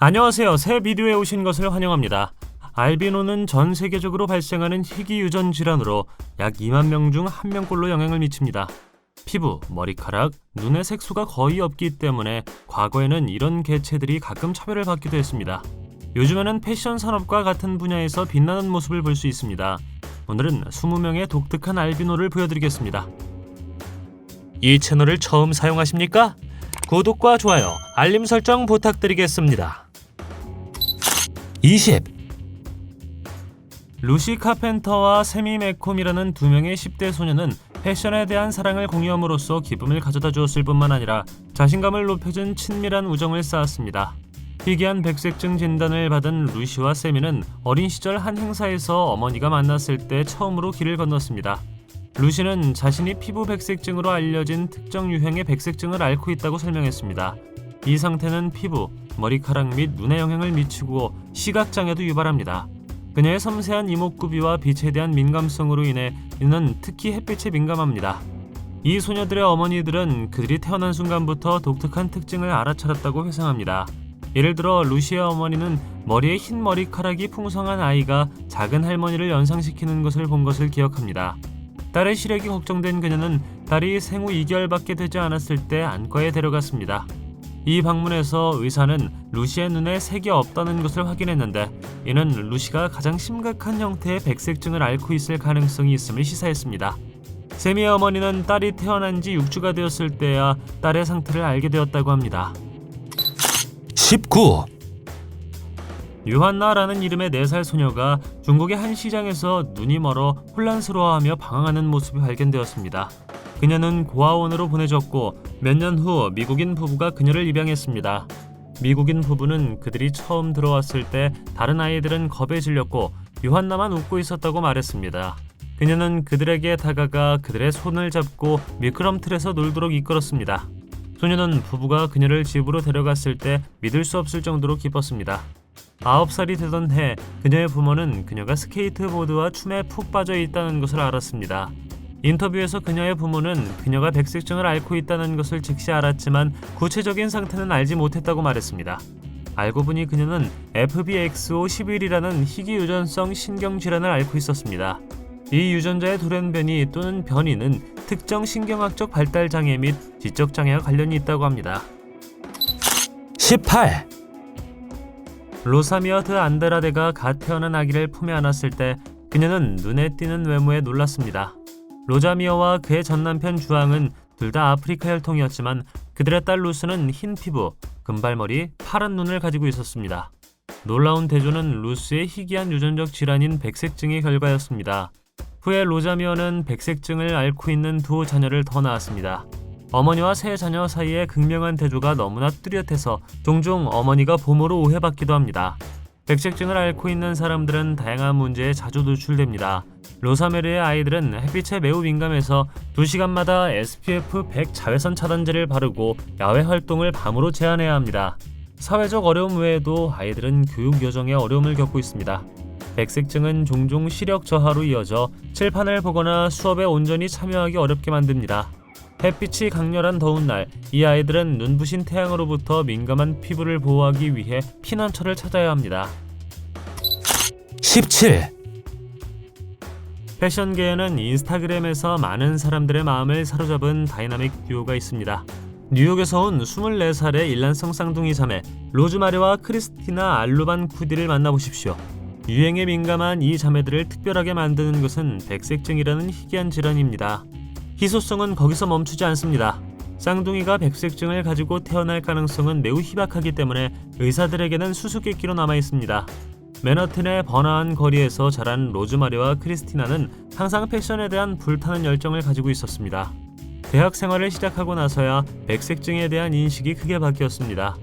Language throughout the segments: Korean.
안녕하세요. 새 비디오에 오신 것을 환영합니다. 알비노는 전 세계적으로 발생하는 희귀 유전 질환으로 약 2만 명 중 1명꼴로 영향을 미칩니다. 피부, 머리카락, 눈의 색소가 거의 없기 때문에 과거에는 이런 개체들이 가끔 차별을 받기도 했습니다. 요즘에는 패션 산업과 같은 분야에서 빛나는 모습을 볼 수 있습니다. 오늘은 20명의 독특한 알비노를 보여드리겠습니다. 이 채널을 처음 사용하십니까? 구독과 좋아요, 알림 설정 부탁드리겠습니다. 20. 루시 카펜터와 세미 맥콤이라는 두 명의 10대 소녀는 패션에 대한 사랑을 공유함으로써 기쁨을 가져다 주었을 뿐만 아니라 자신감을 높여준 친밀한 우정을 쌓았습니다. 희귀한 백색증 진단을 받은 루시와 세미는 어린 시절 한 행사에서 어머니가 만났을 때 처음으로 길을 건넜습니다. 루시는 자신이 피부 백색증으로 알려진 특정 유형의 백색증을 앓고 있다고 설명했습니다. 이 상태는 피부, 머리카락 및 눈에 영향을 미치고 시각장애도 유발합니다. 그녀의 섬세한 이목구비와 빛에 대한 민감성으로 인해 이는 특히 햇빛에 민감합니다. 이 소녀들의 어머니들은 그들이 태어난 순간부터 독특한 특징을 알아차렸다고 회상합니다. 예를 들어 루시의 어머니는 머리에 흰 머리카락이 풍성한 아이가 작은 할머니를 연상시키는 것을 본 것을 기억합니다. 딸의 시력이 걱정된 그녀는 딸이 생후 2개월밖에 되지 않았을 때 안과에 데려갔습니다. 이 방문에서 의사는 루시의 눈에 색이 없다는 것을 확인했는데 이는 루시가 가장 심각한 형태의 백색증을 앓고 있을 가능성이 있음을 시사했습니다. 세미의 어머니는 딸이 태어난 지 6주가 되었을 때야 딸의 상태를 알게 되었다고 합니다. 19. 유한나라는 이름의 4살 소녀가 중국의 한 시장에서 눈이 멀어 혼란스러워하며 방황하는 모습이 발견되었습니다. 그녀는 고아원으로 보내졌고 몇 년 후 미국인 부부가 그녀를 입양했습니다. 미국인 부부는 그들이 처음 들어왔을 때 다른 아이들은 겁에 질렸고 유한나만 웃고 있었다고 말했습니다. 그녀는 그들에게 다가가 그들의 손을 잡고 미끄럼틀에서 놀도록 이끌었습니다. 소녀는 부부가 그녀를 집으로 데려갔을 때 믿을 수 없을 정도로 기뻤습니다. 9살이 되던 해 그녀의 부모는 그녀가 스케이트보드와 춤에 푹 빠져 있다는 것을 알았습니다. 인터뷰에서 그녀의 부모는 그녀가 백색증을 앓고 있다는 것을 즉시 알았지만 구체적인 상태는 알지 못했다고 말했습니다. 알고 보니 그녀는 FBXO11이라는 희귀 유전성 신경질환을 앓고 있었습니다. 이 유전자의 돌연변이 또는 변이는 특정 신경학적 발달 장애 및 지적 장애와 관련이 있다고 합니다. 18. 로사미어 드 안드라데가 갓 태어난 아기를 품에 안았을 때 그녀는 눈에 띄는 외모에 놀랐습니다. 로자미어와 그의 전남편 주앙은 둘 다 아프리카 혈통이었지만 그들의 딸 루스는 흰 피부, 금발머리, 파란 눈을 가지고 있었습니다. 놀라운 대조는 루스의 희귀한 유전적 질환인 백색증의 결과였습니다. 후에 로자미어는 백색증을 앓고 있는 두 자녀를 더 낳았습니다. 어머니와 세 자녀 사이의 극명한 대조가 너무나 뚜렷해서 종종 어머니가 부모로 오해받기도 합니다. 백색증을 앓고 있는 사람들은 다양한 문제에 자주 노출됩니다. 로사메르의 아이들은 햇빛에 매우 민감해서 2시간마다 SPF 100 자외선 차단제를 바르고 야외 활동을 밤으로 제한해야 합니다. 사회적 어려움 외에도 아이들은 교육 여정에 어려움을 겪고 있습니다. 백색증은 종종 시력 저하로 이어져 칠판을 보거나 수업에 온전히 참여하기 어렵게 만듭니다. 햇빛이 강렬한 더운 날, 이 아이들은 눈부신 태양으로부터 민감한 피부를 보호하기 위해 피난처를 찾아야 합니다. 17. 패션계에는 인스타그램에서 많은 사람들의 마음을 사로잡은 다이나믹 듀오가 있습니다. 뉴욕에서 온 24살의 일란성 쌍둥이 자매 로즈마리와 크리스티나 알루반 쿠디를 만나보십시오. 유행에 민감한 이 자매들을 특별하게 만드는 것은 백색증이라는 희귀한 질환입니다. 희소성은 거기서 멈추지 않습니다. 쌍둥이가 백색증을 가지고 태어날 가능성은 매우 희박하기 때문에 의사들에게는 수수께끼로 남아있습니다. 맨하튼의 번화한 거리에서 자란 로즈마리와 크리스티나는 항상 패션에 대한 불타는 열정을 가지고 있었습니다. 대학 생활을 시작하고 나서야 백색증에 대한 인식이 크게 바뀌었습니다.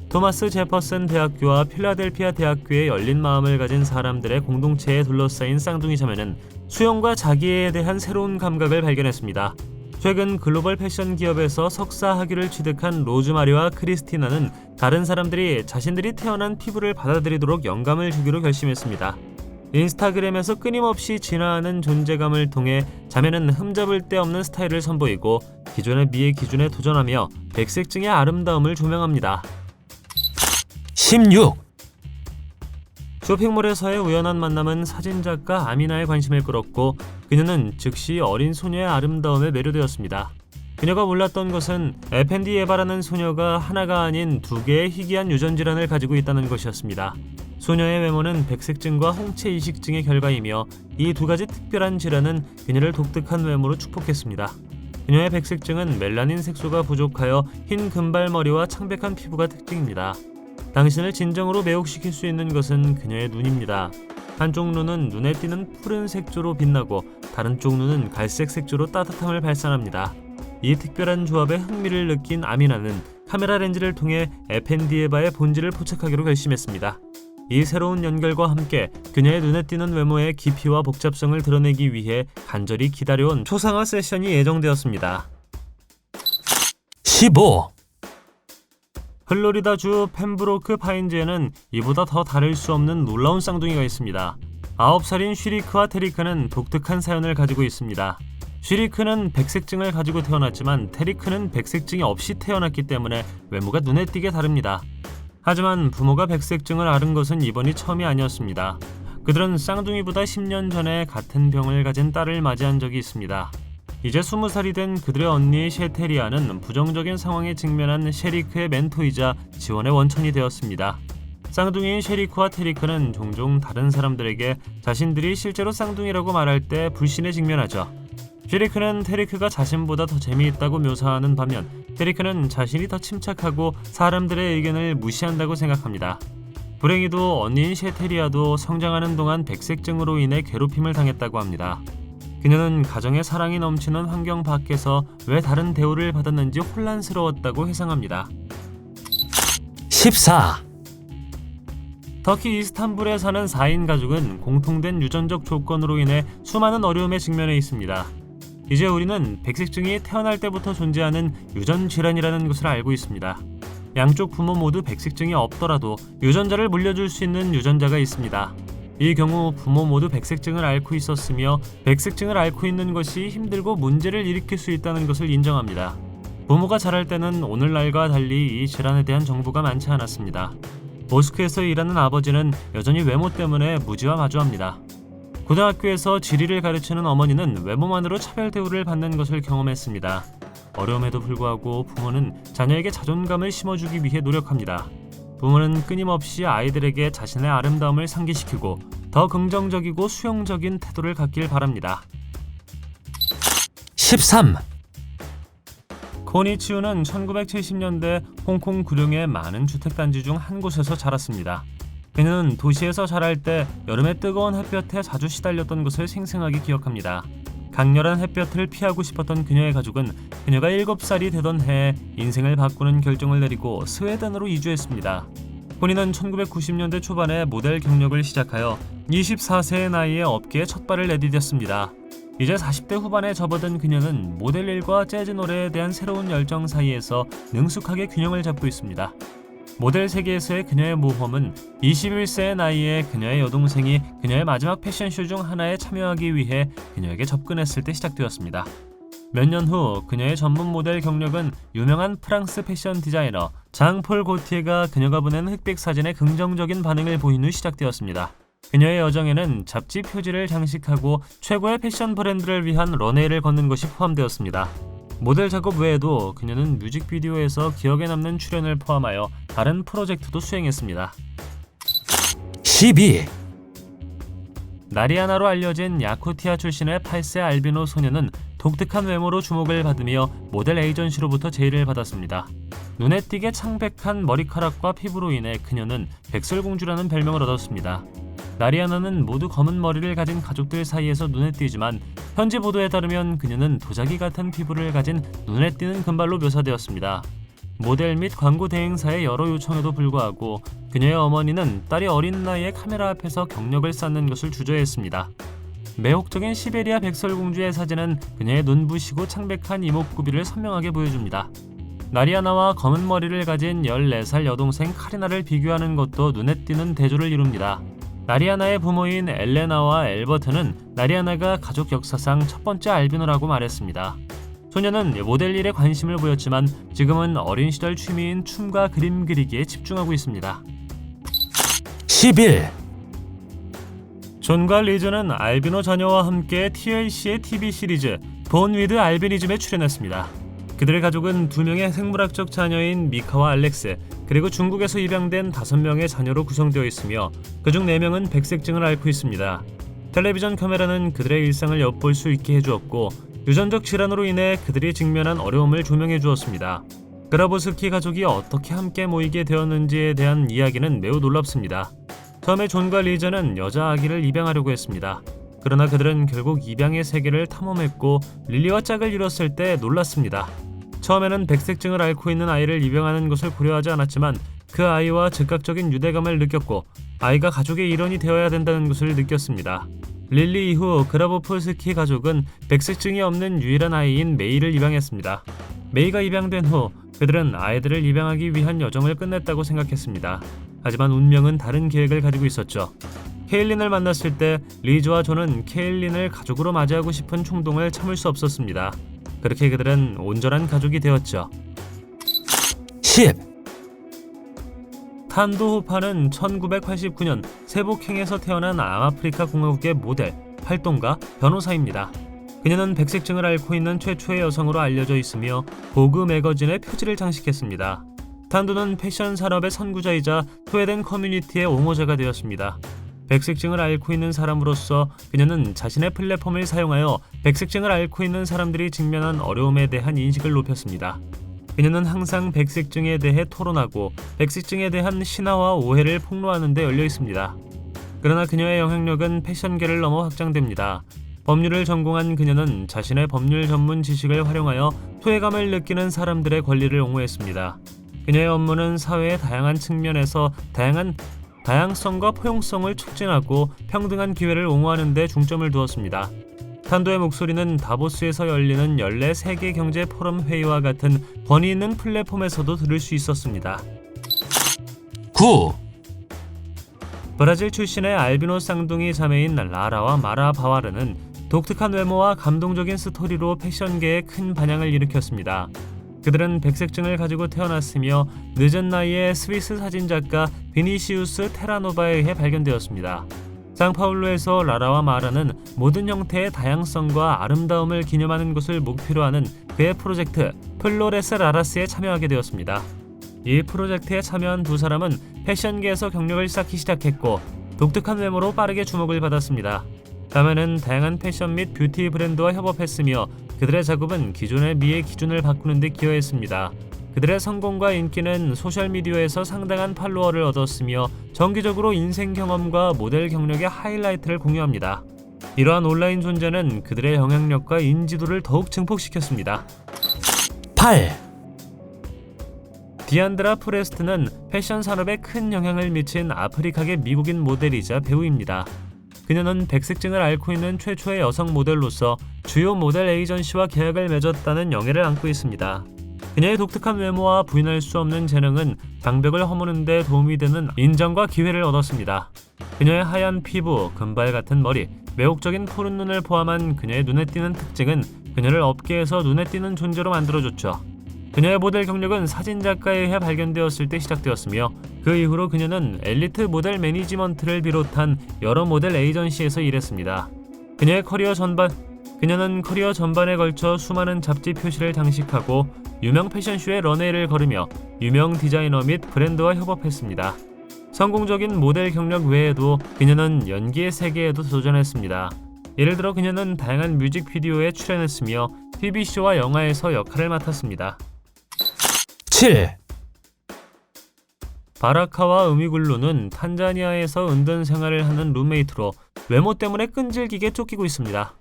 토마스 제퍼슨 대학교와 필라델피아 대학교에 열린 마음을 가진 사람들의 공동체에 둘러싸인 쌍둥이 자매는 수영과 자기애에 대한 새로운 감각을 발견했습니다. 최근 글로벌 패션 기업에서 석사 학위를 취득한 로즈마리와 크리스티나는 다른 사람들이 자신들이 태어난 피부를 받아들이도록 영감을 주기로 결심했습니다. 인스타그램에서 끊임없이 진화하는 존재감을 통해 자매는 흠잡을 데 없는 스타일을 선보이고 기존의 미의 기준에 도전하며 백색증의 아름다움을 조명합니다. 16. 쇼핑몰에서의 우연한 만남은 사진작가 아미나의 관심을 끌었고 그녀는 즉시 어린 소녀의 아름다움에 매료되었습니다. 그녀가 몰랐던 것은 에펜디 예바라는 소녀가 하나가 아닌 두 개의 희귀한 유전 질환을 가지고 있다는 것이었습니다. 소녀의 외모는 백색증과 홍채 이식증의 결과이며 이 두 가지 특별한 질환은 그녀를 독특한 외모로 축복했습니다. 그녀의 백색증은 멜라닌 색소가 부족하여 흰 금발머리와 창백한 피부가 특징입니다. 당신을 진정으로 매혹시킬 수 있는 것은 그녀의 눈입니다. 한쪽 눈은 눈에 띄는 푸른 색조로 빛나고 다른 쪽 눈은 갈색 색조로 따뜻함을 발산합니다. 이 특별한 조합에 흥미를 느낀 아미나는 카메라 렌즈를 통해 에펜디에바의 본질을 포착하기로 결심했습니다. 이 새로운 연결과 함께 그녀의 눈에 띄는 외모의 깊이와 복잡성을 드러내기 위해 간절히 기다려온 초상화 세션이 예정되었습니다. 15. 플로리다주 펜브로크 파인즈에는 이보다 더 다를 수 없는 놀라운 쌍둥이가 있습니다. 9살인 쉬리크와 테리크는 독특한 사연을 가지고 있습니다. 쉬리크는 백색증을 가지고 태어났지만 테리크는 백색증이 없이 태어났기 때문에 외모가 눈에 띄게 다릅니다. 하지만 부모가 백색증을 앓은 것은 이번이 처음이 아니었습니다. 그들은 쌍둥이보다 10년 전에 같은 병을 가진 딸을 맞이한 적이 있습니다. 이제 20살이 된 그들의 언니 셰테리아는 부정적인 상황에 직면한 셰리크의 멘토이자 지원의 원천이 되었습니다. 쌍둥이인 셰리크와 테리크는 종종 다른 사람들에게 자신들이 실제로 쌍둥이라고 말할 때 불신에 직면하죠. 셰리크는 테리크가 자신보다 더 재미있다고 묘사하는 반면 테리크는 자신이 더 침착하고 사람들의 의견을 무시한다고 생각합니다. 불행히도 언니인 셰테리아도 성장하는 동안 백색증으로 인해 괴롭힘을 당했다고 합니다. 그녀는 가정의 사랑이 넘치는 환경 밖에서 왜 다른 대우를 받았는지 혼란스러웠다고 회상합니다. 14. 터키 이스탄불에 사는 4인 가족은 공통된 유전적 조건으로 인해 수많은 어려움에 직면해 있습니다. 이제 우리는 백색증이 태어날 때부터 존재하는 유전 질환이라는 것을 알고 있습니다. 양쪽 부모 모두 백색증이 없더라도 유전자를 물려줄 수 있는 유전자가 있습니다. 이 경우 부모 모두 백색증을 앓고 있었으며 백색증을 앓고 있는 것이 힘들고 문제를 일으킬 수 있다는 것을 인정합니다. 부모가 자랄 때는 오늘날과 달리 이 질환에 대한 정보가 많지 않았습니다. 모스크에서 일하는 아버지는 여전히 외모 때문에 무지와 마주합니다. 고등학교에서 지리를 가르치는 어머니는 외모만으로 차별 대우를 받는 것을 경험했습니다. 어려움에도 불구하고 부모는 자녀에게 자존감을 심어주기 위해 노력합니다. 부모는 끊임없이 아이들에게 자신의 아름다움을 상기시키고 더 긍정적이고 수용적인 태도를 갖길 바랍니다. 13. 코니치우는 1970년대 홍콩 구룡의 많은 주택단지 중 한 곳에서 자랐습니다. 그는 도시에서 자랄 때 여름의 뜨거운 햇볕에 자주 시달렸던 것을 생생하게 기억합니다. 강렬한 햇볕을 피하고 싶었던 그녀의 가족은 그녀가 7살이 되던 해에 인생을 바꾸는 결정을 내리고 스웨덴으로 이주했습니다. 코니는 1990년대 초반에 모델 경력을 시작하여 24세의 나이에 업계에 첫 발을 내디뎠습니다. 이제 40대 후반에 접어든 그녀는 모델 일과 재즈 노래에 대한 새로운 열정 사이에서 능숙하게 균형을 잡고 있습니다. 모델 세계에서의 그녀의 모험은 21세의 나이에 그녀의 여동생이 그녀의 마지막 패션쇼 중 하나에 참여하기 위해 그녀에게 접근했을 때 시작되었습니다. 몇 년 후 그녀의 전문 모델 경력은 유명한 프랑스 패션 디자이너 장폴 고티에가 그녀가 보낸 흑백 사진에 긍정적인 반응을 보인 후 시작되었습니다. 그녀의 여정에는 잡지 표지를 장식하고 최고의 패션 브랜드를 위한 런웨이를 걷는 것이 포함되었습니다. 모델 작업 외에도 그녀는 뮤직비디오에서 기억에 남는 출연을 포함하여 다른 프로젝트도 수행했습니다. 12. 나리아나로 알려진 야쿠티아 출신의 8세 알비노 소녀는 독특한 외모로 주목을 받으며 모델 에이전시로부터 제의를 받았습니다. 눈에 띄게 창백한 머리카락과 피부로 인해 그녀는 백설공주라는 별명을 얻었습니다. 나리아나는 모두 검은 머리를 가진 가족들 사이에서 눈에 띄지만 현지 보도에 따르면 그녀는 도자기 같은 피부를 가진 눈에 띄는 금발로 묘사되었습니다. 모델 및 광고 대행사의 여러 요청에도 불구하고 그녀의 어머니는 딸이 어린 나이에 카메라 앞에서 경력을 쌓는 것을 주저했습니다. 매혹적인 시베리아 백설공주의 사진은 그녀의 눈부시고 창백한 이목구비를 선명하게 보여줍니다. 나리아나와 검은 머리를 가진 14살 여동생 카리나를 비교하는 것도 눈에 띄는 대조를 이룹니다. 나리아나의 부모인 엘레나와 엘버트는 나리아나가 가족 역사상 첫 번째 알비노라고 말했습니다. 소녀는 모델 일에 관심을 보였지만 지금은 어린 시절 취미인 춤과 그림 그리기에 집중하고 있습니다. 11. 존과 리즈는 알비노 자녀와 함께 TLC의 TV 시리즈 본 위드 알비니즘에 출연했습니다. 그들의 가족은 2명의 생물학적 자녀인 미카와 알렉스, 그리고 중국에서 입양된 5명의 자녀로 구성되어 있으며 그중 4명은 백색증을 앓고 있습니다. 텔레비전 카메라는 그들의 일상을 엿볼 수 있게 해주었고 유전적 질환으로 인해 그들이 직면한 어려움을 조명해 주었습니다. 그라보스키 가족이 어떻게 함께 모이게 되었는지에 대한 이야기는 매우 놀랍습니다. 처음에 존과 리즈는 여자 아기를 입양하려고 했습니다. 그러나 그들은 결국 입양의 세계를 탐험했고 릴리와 짝을 이뤘을 때 놀랐습니다. 처음에는 백색증을 앓고 있는 아이를 입양하는 것을 고려하지 않았지만 그 아이와 즉각적인 유대감을 느꼈고 아이가 가족의 일원이 되어야 된다는 것을 느꼈습니다. 릴리 이후 그라보프스키 가족은 백색증이 없는 유일한 아이인 메이를 입양했습니다. 메이가 입양된 후 그들은 아이들을 입양하기 위한 여정을 끝냈다고 생각했습니다. 하지만 운명은 다른 계획을 가지고 있었죠. 케일린을 만났을 때 리즈와 존은 케일린을 가족으로 맞이하고 싶은 충동을 참을 수 없었습니다. 그렇게 그들은 온전한 가족이 되었죠. 10. 탄도 호파는 1989년 세복행에서 태어난 남아프리카 공화국의 모델, 활동가, 변호사입니다. 그녀는 백색증을 앓고 있는 최초의 여성으로 알려져 있으며 보그 매거진의 표지를 장식했습니다. 탄도는 패션 산업의 선구자이자 소외된 커뮤니티의 옹호자가 되었습니다. 백색증을 앓고 있는 사람으로서 그녀는 자신의 플랫폼을 사용하여 백색증을 앓고 있는 사람들이 직면한 어려움에 대한 인식을 높였습니다. 그녀는 항상 백색증에 대해 토론하고 백색증에 대한 신화와 오해를 폭로하는 데 열려 있습니다. 그러나 그녀의 영향력은 패션계를 넘어 확장됩니다. 법률을 전공한 그녀는 자신의 법률 전문 지식을 활용하여 소외감을 느끼는 사람들의 권리를 옹호했습니다. 그녀의 업무는 사회의 다양한 측면에서 다양성과 포용성을 촉진하고 평등한 기회를 옹호하는 데 중점을 두었습니다. 탄도의 목소리는 다보스에서 열리는 연례 세계 경제 포럼 회의와 같은 권위 있는 플랫폼에서도 들을 수 있었습니다. 9. 브라질 출신의 알비노 쌍둥이 자매인 라라와 마라 바와르는 독특한 외모와 감동적인 스토리로 패션계에 큰 반향을 일으켰습니다. 그들은 백색증을 가지고 태어났으며 늦은 나이에 스위스 사진작가 비니시우스 테라노바에 의해 발견되었습니다. 상파울루에서 라라와 마라는 모든 형태의 다양성과 아름다움을 기념하는 것을 목표로 하는 그의 프로젝트 플로레스 라라스에 참여하게 되었습니다. 이 프로젝트에 참여한 2사람은 패션계에서 경력을 쌓기 시작했고 독특한 외모로 빠르게 주목을 받았습니다. 자매는 다양한 패션 및 뷰티 브랜드와 협업했으며 그들의 작업은 기존의 미의 기준을 바꾸는 데 기여했습니다. 그들의 성공과 인기는 소셜미디어에서 상당한 팔로워를 얻었으며 정기적으로 인생 경험과 모델 경력의 하이라이트를 공유합니다. 이러한 온라인 존재는 그들의 영향력과 인지도를 더욱 증폭시켰습니다. 8. 디안드라 프레스트는 패션 산업에 큰 영향을 미친 아프리카계 미국인 모델이자 배우입니다. 그녀는 백색증을 앓고 있는 최초의 여성 모델로서 주요 모델 에이전시와 계약을 맺었다는 영예를 안고 있습니다. 그녀의 독특한 외모와 부인할 수 없는 재능은 장벽을 허무는 데 도움이 되는 인정과 기회를 얻었습니다. 그녀의 하얀 피부, 금발 같은 머리, 매혹적인 푸른 눈을 포함한 그녀의 눈에 띄는 특징은 그녀를 업계에서 눈에 띄는 존재로 만들어줬죠. 그녀의 모델 경력은 사진작가에 의해 발견되었을 때 시작되었으며 그 이후로 그녀는 엘리트 모델 매니지먼트를 비롯한 여러 모델 에이전시에서 일했습니다. 그녀는 커리어 전반에 걸쳐 수많은 잡지 표시를 장식하고 유명 패션쇼의 런웨이를 걸으며 유명 디자이너 및 브랜드와 협업했습니다. 성공적인 모델 경력 외에도 그녀는 연기의 세계에도 도전했습니다. 예를 들어 그녀는 다양한 뮤직비디오에 출연했으며 TV쇼와 영화에서 역할을 맡았습니다. 7. 바라카와 우미굴루는 탄자니아에서 은둔 생활을 하는 룸메이트로 외모 때문에 끈질기게 쫓기고 있습니다.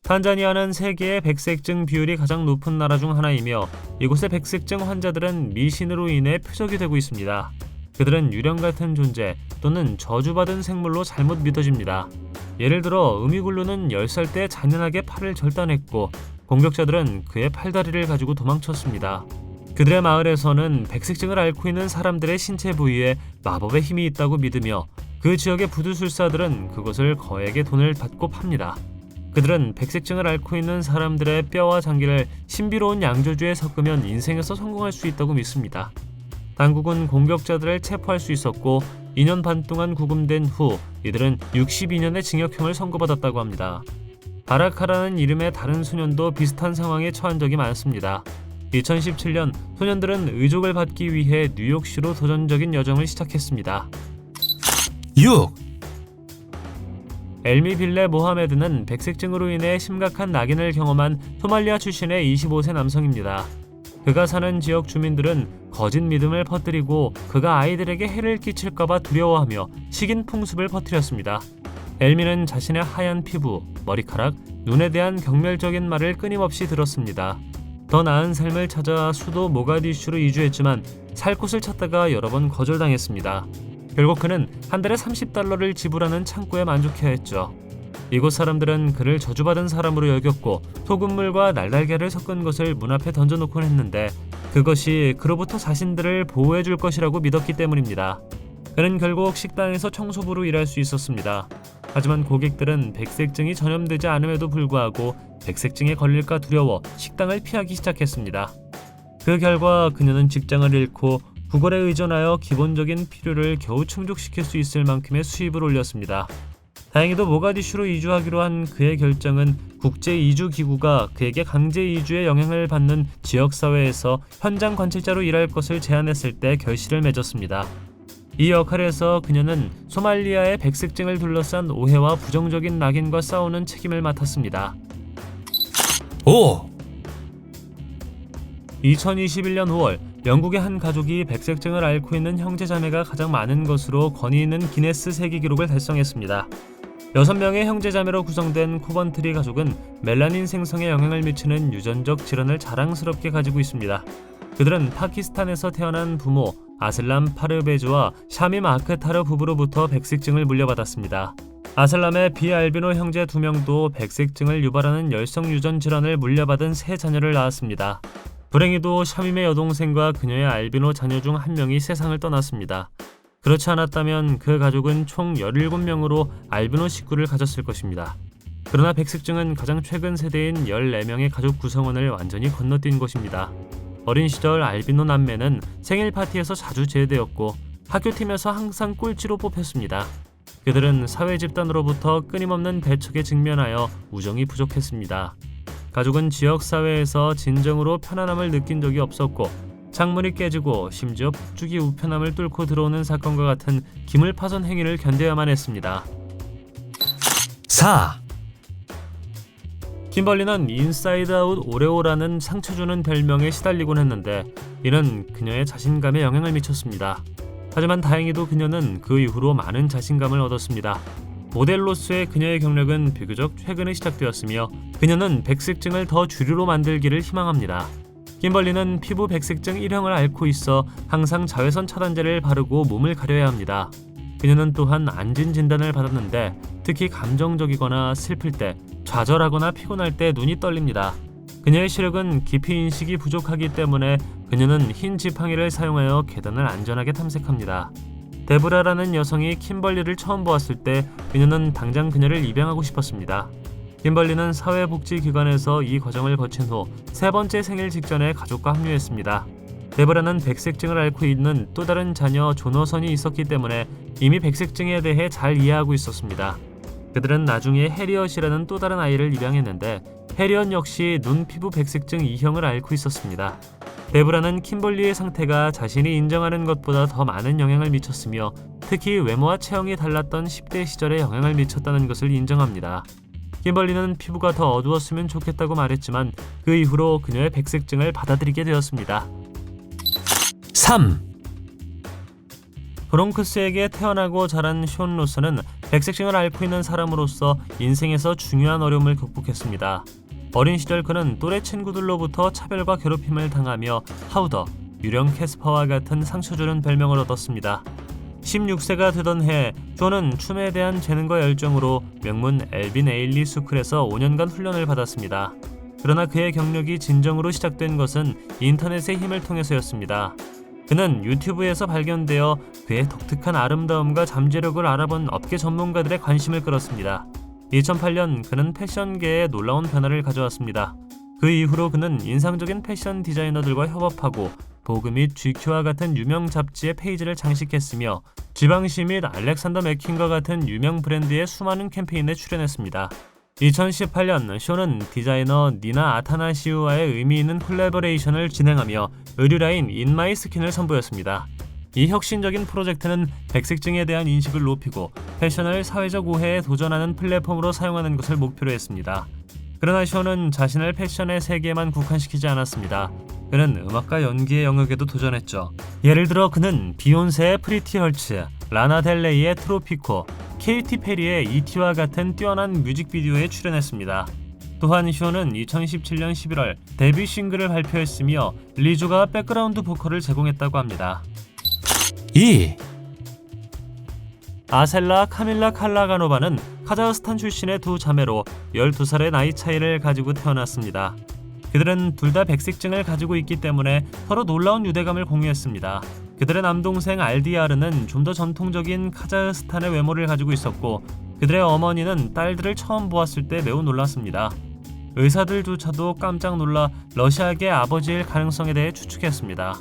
탄자니아는 세계의 백색증 비율이 가장 높은 나라 중 하나이며 이곳의 백색증 환자들은 미신으로 인해 표적이 되고 있습니다. 그들은 유령 같은 존재 또는 저주받은 생물로 잘못 믿어집니다. 예를 들어 우미굴루는 10살 때 잔인하게 팔을 절단했고 공격자들은 그의 팔다리를 가지고 도망쳤습니다. 그들의 마을에서는 백색증을 앓고 있는 사람들의 신체 부위에 마법의 힘이 있다고 믿으며 그 지역의 부두술사들은 그것을 거액의 돈을 받고 팝니다. 그들은 백색증을 앓고 있는 사람들의 뼈와 장기를 신비로운 양조주에 섞으면 인생에서 성공할 수 있다고 믿습니다. 당국은 공격자들을 체포할 수 있었고 2년 반 동안 구금된 후 이들은 62년의 징역형을 선고받았다고 합니다. 바라카라는 이름의 다른 소년도 비슷한 상황에 처한 적이 많습니다. 2017년 소년들은 의족을 받기 위해 뉴욕시로 도전적인 여정을 시작했습니다. 6, 엘미 빌레 모하메드는 백색증으로 인해 심각한 낙인을 경험한 소말리아 출신의 25세 남성입니다. 그가 사는 지역 주민들은 거짓 믿음을 퍼뜨리고 그가 아이들에게 해를 끼칠까봐 두려워하며 식인 풍습을 퍼뜨렸습니다. 엘미는 자신의 하얀 피부, 머리카락, 눈에 대한 경멸적인 말을 끊임없이 들었습니다. 더 나은 삶을 찾아 수도 모가디슈로 이주했지만 살 곳을 찾다가 여러 번 거절당했습니다. 결국 그는 한 달에 $30를 지불하는 창구에 만족해야 했죠. 이곳 사람들은 그를 저주받은 사람으로 여겼고 소금물과 날달걀을 섞은 것을 문 앞에 던져놓곤 했는데 그것이 그로부터 자신들을 보호해줄 것이라고 믿었기 때문입니다. 그는 결국 식당에서 청소부로 일할 수 있었습니다. 하지만 고객들은 백색증이 전염되지 않음에도 불구하고 백색증에 걸릴까 두려워 식당을 피하기 시작했습니다. 그 결과 그녀는 직장을 잃고 구걸에 의존하여 기본적인 필요를 겨우 충족시킬 수 있을 만큼의 수입을 올렸습니다. 다행히도 모가디슈로 이주하기로 한 그의 결정은 국제이주기구가 그에게 강제 이주의 영향을 받는 지역사회에서 현장 관찰자로 일할 것을 제안했을 때 결실을 맺었습니다. 이 역할에서 그녀는 소말리아의 백색증을 둘러싼 오해와 부정적인 낙인과 싸우는 책임을 맡았습니다. 5, 2021년 5월 영국의 한 가족이 백색증을 앓고 있는 형제자매가 가장 많은 것으로 권위 있는 기네스 세계 기록을 달성했습니다. 6명의 형제자매로 구성된 코번트리 가족은 멜라닌 생성에 영향을 미치는 유전적 질환을 자랑스럽게 가지고 있습니다. 그들은 파키스탄에서 태어난 부모 아슬람 파르베즈와 샤밈 아크타르 부부로부터 백색증을 물려받았습니다. 아슬람의 비알비노 형제 2명도 백색증을 유발하는 열성 유전 질환을 물려받은 세 자녀를 낳았습니다. 불행히도 샤밈의 여동생과 그녀의 알비노 자녀 중 한 명이 세상을 떠났습니다. 그렇지 않았다면 그 가족은 총 17명으로 알비노 식구를 가졌을 것입니다. 그러나 백색증은 가장 최근 세대인 14명의 가족 구성원을 완전히 건너뛴 것입니다. 어린 시절 알비노 남매는 생일 파티에서 자주 제외되었고 학교팀에서 항상 꼴찌로 뽑혔습니다. 그들은 사회 집단으로부터 끊임없는 배척에 직면하여 우정이 부족했습니다. 가족은 지역사회에서 진정으로 편안함을 느낀 적이 없었고 창문이 깨지고 심지어 폭죽이 우편함을 뚫고 들어오는 사건과 같은 기물 파손 행위를 견뎌야만 했습니다. 4, 김벌리는 인사이드 아웃 오레오라는 상처주는 별명에 시달리곤 했는데 이는 그녀의 자신감에 영향을 미쳤습니다. 하지만 다행히도 그녀는 그 이후로 많은 자신감을 얻었습니다. 모델로서의 그녀의 경력은 비교적 최근에 시작되었으며 그녀는 백색증을 더 주류로 만들기를 희망합니다. 김벌리는 피부 백색증 1형을 앓고 있어 항상 자외선 차단제를 바르고 몸을 가려야 합니다. 그녀는 또한 안진 진단을 받았는데 특히 감정적이거나 슬플 때, 좌절하거나 피곤할 때 눈이 떨립니다. 그녀의 시력은 깊이 인식이 부족하기 때문에 그녀는 흰 지팡이를 사용하여 계단을 안전하게 탐색합니다. 데브라라는 여성이 kim벌리를 처음 보았을 때 그녀는 당장 그녀를 입양하고 싶었습니다. kim벌리는 사회복지기관에서 이 과정을 거친 후 세 번째 생일 직전에 가족과 합류했습니다. 데브라는 백색증을 앓고 있는 또 다른 자녀 조너선이 있었기 때문에 이미 백색증에 대해 잘 이해하고 있었습니다. 그들은 나중에 해리엇이라는 또 다른 아이를 입양했는데 해리엇 역시 눈 피부 백색증 2형을 앓고 있었습니다. 데브라는 kim벌리의 상태가 자신이 인정하는 것보다 더 많은 영향을 미쳤으며 특히 외모와 체형이 달랐던 10대 시절에 영향을 미쳤다는 것을 인정합니다. kim벌리는 피부가 더 어두웠으면 좋겠다고 말했지만 그 이후로 그녀의 백색증을 받아들이게 되었습니다. 3, 브롱크스에게 태어나고 자란 숀 로스는 백색증을 앓고 있는 사람으로서 인생에서 중요한 어려움을 극복했습니다. 어린 시절 그는 또래 친구들로부터 차별과 괴롭힘을 당하며 하우더, 유령 캐스퍼와 같은 상처주는 별명을 얻었습니다. 16세가 되던 해 존은 춤에 대한 재능과 열정으로 명문 엘빈 에일리 스쿨에서 5년간 훈련을 받았습니다. 그러나 그의 경력이 진정으로 시작된 것은 인터넷의 힘을 통해서였습니다. 그는 유튜브에서 발견되어 그의 독특한 아름다움과 잠재력을 알아본 업계 전문가들의 관심을 끌었습니다. 2008년 그는 패션계에 놀라운 변화를 가져왔습니다. 그 이후로 그는 인상적인 패션 디자이너들과 협업하고 보그 및 GQ와 같은 유명 잡지의 페이지를 장식했으며 지방시 및 알렉산더 맥퀸과 같은 유명 브랜드의 수많은 캠페인에 출연했습니다. 2018년 쇼는 디자이너 니나 아타나시우와의 의미 있는 콜라보레이션을 진행하며 의류라인 인마이 스킨을 선보였습니다. 이 혁신적인 프로젝트는 백색증에 대한 인식을 높이고 패션을 사회적 오해에 도전하는 플랫폼으로 사용하는 것을 목표로 했습니다. 그러나 쇼는 자신을 패션의 세계에만 국한시키지 않았습니다. 그는 음악과 연기의 영역에도 도전했죠. 예를 들어 그는 비욘세의 프리티 헐츠, 라나 델레이의 트로피코, 케이티 페리의 이티와 같은 뛰어난 뮤직비디오에 출연했습니다. 또한 쇼는 2017년 11월 데뷔 싱글을 발표했으며 리조가 백그라운드 보컬을 제공했다고 합니다. 2, 아셀라 카밀라 칼라가노바는 카자흐스탄 출신의 두 자매로 12살의 나이 차이를 가지고 태어났습니다. 그들은 둘 다 백색증을 가지고 있기 때문에 서로 놀라운 유대감을 공유했습니다. 그들의 남동생 알디아르는 좀 더 전통적인 카자흐스탄의 외모를 가지고 있었고 그들의 어머니는 딸들을 처음 보았을 때 매우 놀랐습니다. 의사들조차도 깜짝 놀라 러시아계 아버지일 가능성에 대해 추측했습니다.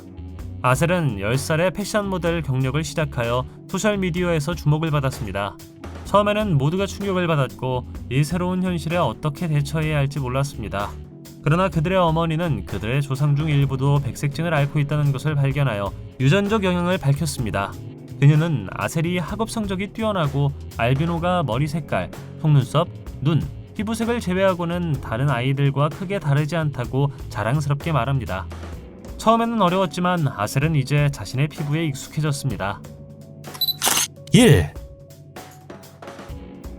아셀은 10살에 패션 모델 경력을 시작하여 소셜미디어에서 주목을 받았습니다. 처음에는 모두가 충격을 받았고 이 새로운 현실에 어떻게 대처해야 할지 몰랐습니다. 그러나 그들의 어머니는 그들의 조상 중 일부도 백색증을 앓고 있다는 것을 발견하여 유전적 영향을 밝혔습니다. 그녀는 아셀이 학업 성적이 뛰어나고 알비노가 머리 색깔, 속눈썹, 눈, 피부색을 제외하고는 다른 아이들과 크게 다르지 않다고 자랑스럽게 말합니다. 처음에는 어려웠지만 아셀은 이제 자신의 피부에 익숙해졌습니다. 1,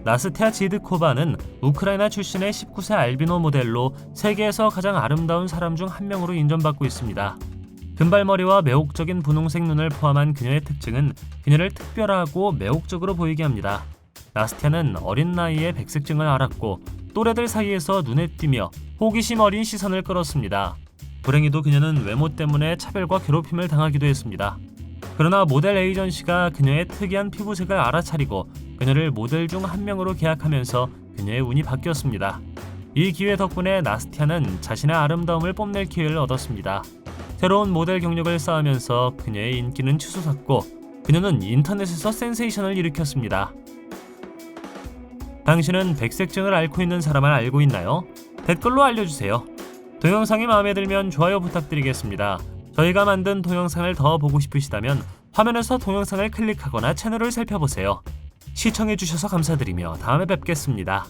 나스티아 지드코바는 우크라이나 출신의 19세 알비노 모델로 세계에서 가장 아름다운 사람 중 한 명으로 인정받고 있습니다. 금발머리와 매혹적인 분홍색 눈을 포함한 그녀의 특징은 그녀를 특별하고 매혹적으로 보이게 합니다. 나스티아는 어린 나이에 백색증을 앓았고 또래들 사이에서 눈에 띄며 호기심 어린 시선을 끌었습니다. 불행히도 그녀는 외모 때문에 차별과 괴롭힘을 당하기도 했습니다. 그러나 모델 에이전시가 그녀의 특이한 피부색을 알아차리고 그녀를 모델 중 한 명으로 계약하면서 그녀의 운이 바뀌었습니다. 이 기회 덕분에 나스티아는 자신의 아름다움을 뽐낼 기회를 얻었습니다. 새로운 모델 경력을 쌓으면서 그녀의 인기는 치솟았고 그녀는 인터넷에서 센세이션을 일으켰습니다. 당신은 백색증을 앓고 있는 사람을 알고 있나요? 댓글로 알려주세요. 동영상이 마음에 들면 좋아요 부탁드리겠습니다. 저희가 만든 동영상을 더 보고 싶으시다면 화면에서 동영상을 클릭하거나 채널을 살펴보세요. 시청해주셔서 감사드리며 다음에 뵙겠습니다.